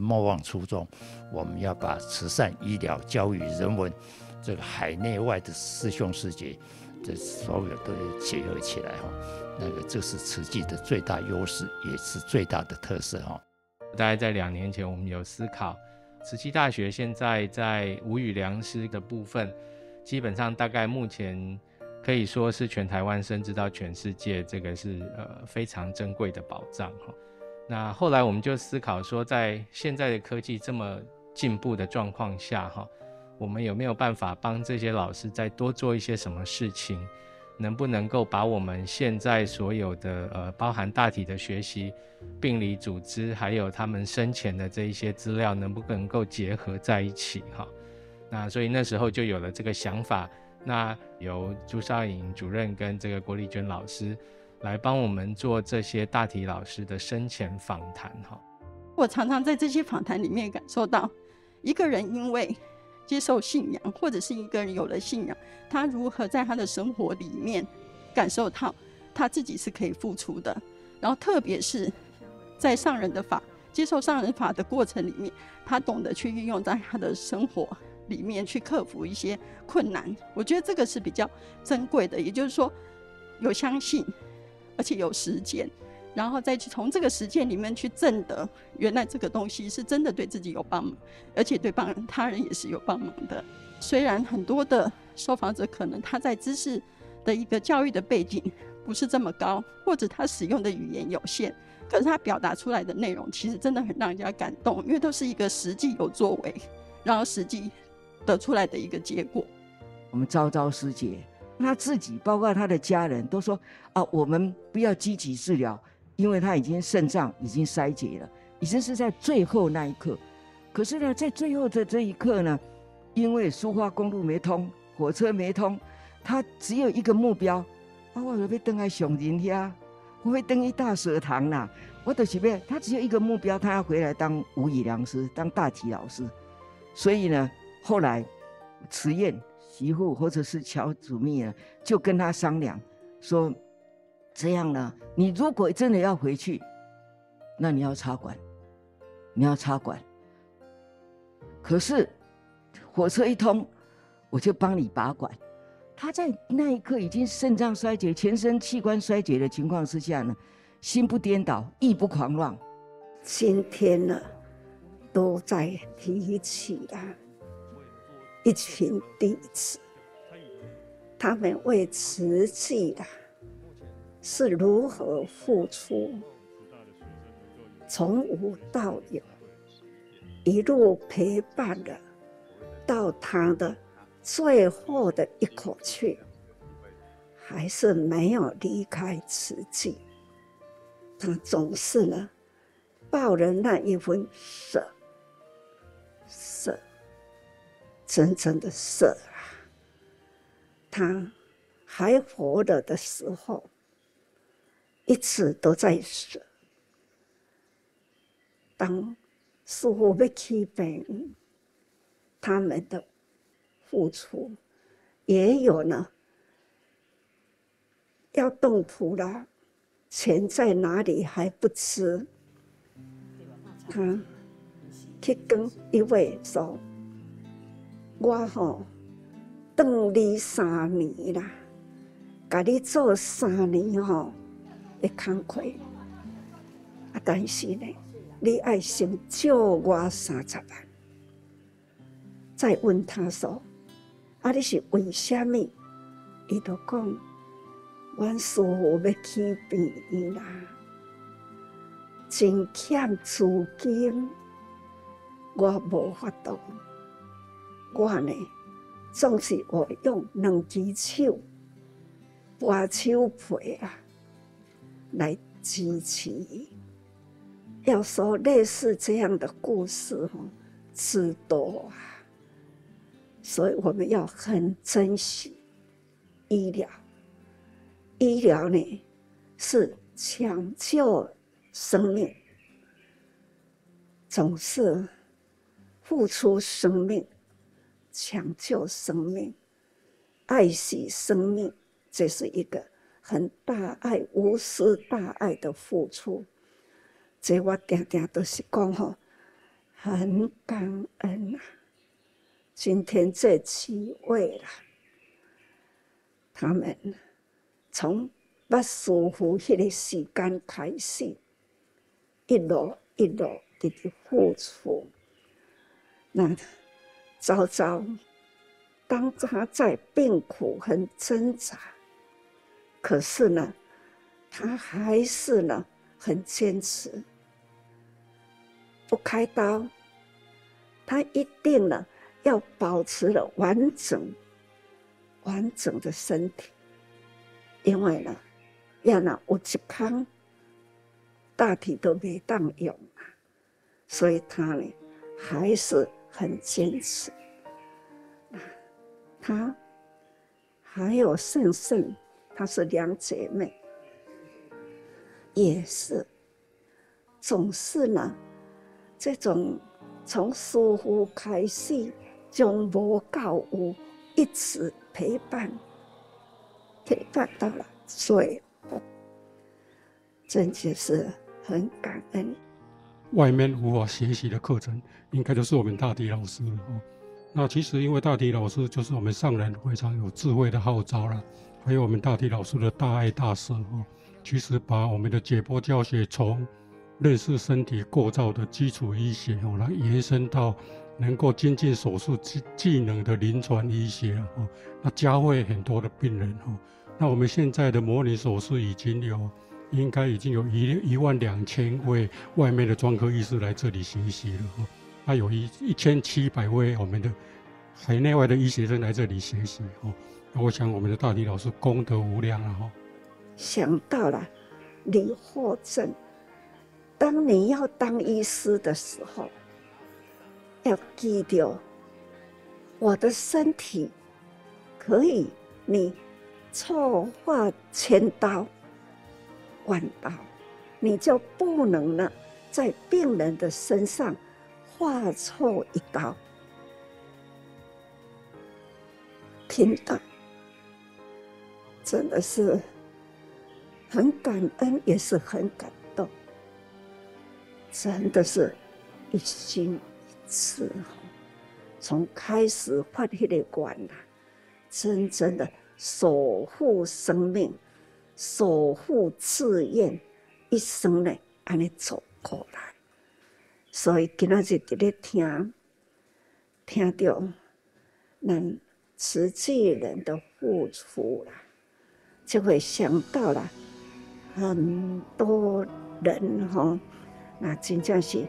莫忘初衷，我们要把慈善、医疗、教育、人文这个海内外的师兄师姐，这所有都结合起来这是慈济的最大优势，也是最大的特色大概在2年前，我们有思考，慈济大学现在在无语良师的部分，基本上大概目前可以说是全台湾甚至到全世界，这个是非常珍贵的宝藏。那后来我们就思考说，在现在的科技这么进步的状况下，我们有没有办法帮这些老师再多做一些什么事情，能不能够把我们现在所有的包含大体的学习、病理组织，还有他们生前的这一些资料，能不能够结合在一起那所以那时候就有了这个想法，那由朱少颖主任跟这个郭丽娟老师来帮我们做这些大体老师的生前访谈我常常在这些访谈里面感受到，一个人因为接受信仰，或者是一个人有了信仰，他如何在他的生活里面感受到他自己是可以付出的，然后特别是在上人的法接受上人法的过程里面，他懂得去运用在他的生活里面去克服一些困难。我觉得这个是比较珍贵的，也就是说有相信，而且有实践，然后再去从这个实践里面去证得原来这个东西是真的对自己有帮忙，而且对他人也是有帮忙的。虽然很多的受访者可能他在知识的一个教育的背景不是这么高，或者他使用的语言有限，可是他表达出来的内容其实真的很让人家感动，因为都是一个实际有作为，然后实际得出来的一个结果。我们昭昭师姐他自己包括他的家人都说我们不要积极治疗，因为他已经肾脏已经衰竭了，已经是在最后那一刻。可是呢，在最后的这一刻呢，因为苏花公路没通，火车没通，他只有一个目标我就要回来上人遐，我会回去大舍堂啦，我就是要他只有一个目标，他要回来当无语良师，当大体老师。所以呢，后来慈燕媳妇或者是乔祖密呢，就跟他商量说，这样呢，你如果真的要回去，那你要插管，你要插管。可是火车一通，我就帮你拔管。他在那一刻已经肾脏衰竭、全身器官衰竭的情况之下呢，心不颠倒，意不狂乱。今天呢，都在提起一群弟子，他们为慈济是如何付出，从无到有，一路陪伴的到他的最后的一口气，还是没有离开慈济。他总是呢，抱着那一份舍，真正的舍他还活着的时候，一直都在舍。当师父要起病，他们的付出也有呢，要动土了，钱在哪里还不知。他去跟一位说，我等你3年啦，甲你做3年会慷慨，但是呢，你要先借我30万。再问他说，你是为什么？伊就讲，阮师父要起病啦，真欠资金，我无法度。我呢，总是我用2只手，拔手皮来支持。要说类似这样的故事之多所以我们要很珍惜医疗。医疗呢，是抢救生命，总是付出生命，抢救生命，爱惜生命，这是一个很大爱、无私大爱的付出。这我常常都是讲很感恩啊！今天这7位啦，他们从捌师父迄个时间开始，一路一路的付出。那早早，当他在病苦很挣扎，可是呢，他还是呢很坚持，不开刀，他一定呢要保持了完整的身体，因为呢，要那有一康大体都没当用啊，所以他呢还是很坚持。他还有圣圣，她是2姐妹，也是总是呢，这种从师父开始，从无到有，一直陪伴到了最后，真的是很感恩。外面无法学习的课程，应该就是我们大体老师了哦。那其实因为大体老师就是我们上人非常有智慧的号召了，还有我们大体老师的大爱大舍哦，其实把我们的解剖教学从认识身体构造的基础医学哦，来延伸到能够精进手术技能的临床医学哦，那教会很多的病人哦。那我们现在的模拟手术应该已经有12000位外面的专科医师来这里学习了哦。那有1700位我们的海内外的医学生来这里学习哦。那我想我们的大体老师功德无量啊哈。想到了李获正，当你要当医师的时候，要记得我的身体可以你错划千刀万刀，你就不能呢在病人的身上划错一刀。听到真的是很感恩，也是很感动，真的是一心一志，从开始发那个愿啊，真正的守护生命，守护志愿，一生呢安尼走过来。所以今仔日伫咧听到咱慈济人的付出啦，就会想到了很多人吼，那真正是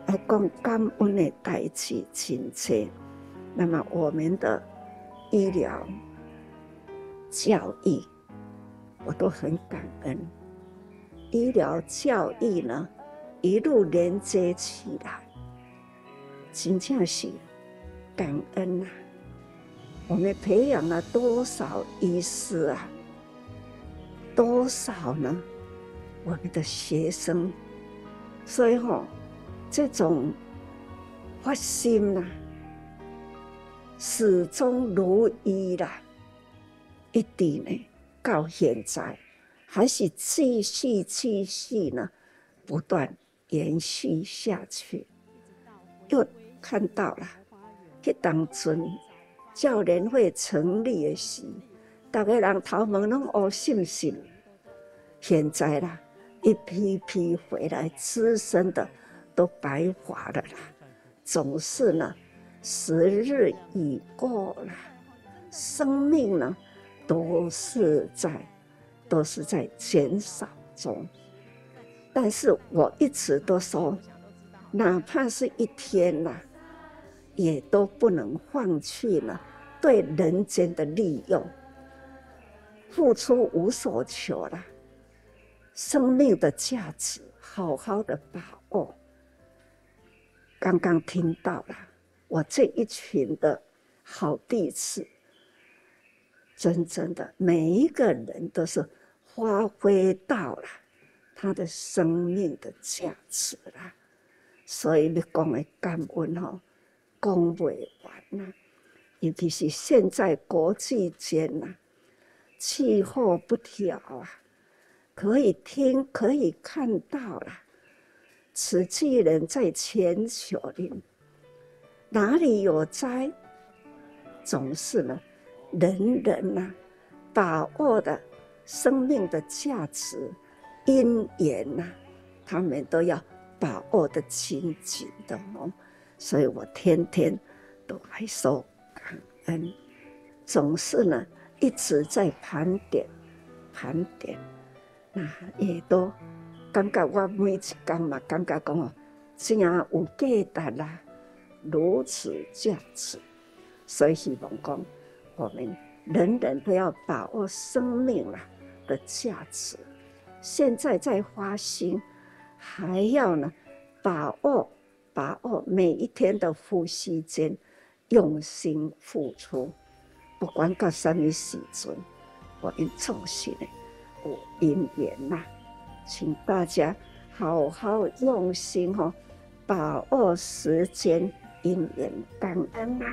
要讲感恩的代志真多。那么我们的医疗教育，我都很感恩。医疗教育呢，一路连接起来，真正是感恩啊！我们培养了多少医师啊？多少呢？我们的学生，所以这种发心啊，始终如一啦，一直呢到现在，还是继续呢，不断延续下去。又看到了，迄当阵教联会成立的时，大家人头毛拢黑信信。现在啦，一批回来资深的都白发了啦，总是呢，时日已过了，生命呢都是在减少中。但是我一直都说，哪怕是一天啦，也都不能放弃了对人间的利用，付出无所求了。生命的价值，好好的把握。刚刚听到了，我这一群的好弟子，真正的每一个人都是发挥到了他的生命的价值啦。所以你讲的感恩讲不完啊。尤其是现在国际间啊，气候不调啊。可以听，可以看到了，慈济人在全球里哪里有灾，总是呢，人人啊把握的生命的价值、因缘啊，他们都要把握的紧紧的哦。所以我天天都来说感恩，总是呢一直在盘点，那也都感觉我每一天嘛，感觉讲哦，真有价值啦，如此价值。所以希望讲，我们人人都要把握生命的价值。现在在花心，还要呢把握每一天的呼吸间，用心付出。不管到什么时阵，我们总是呢有因缘呐，请大家好好用心把握时间，因缘感恩呐。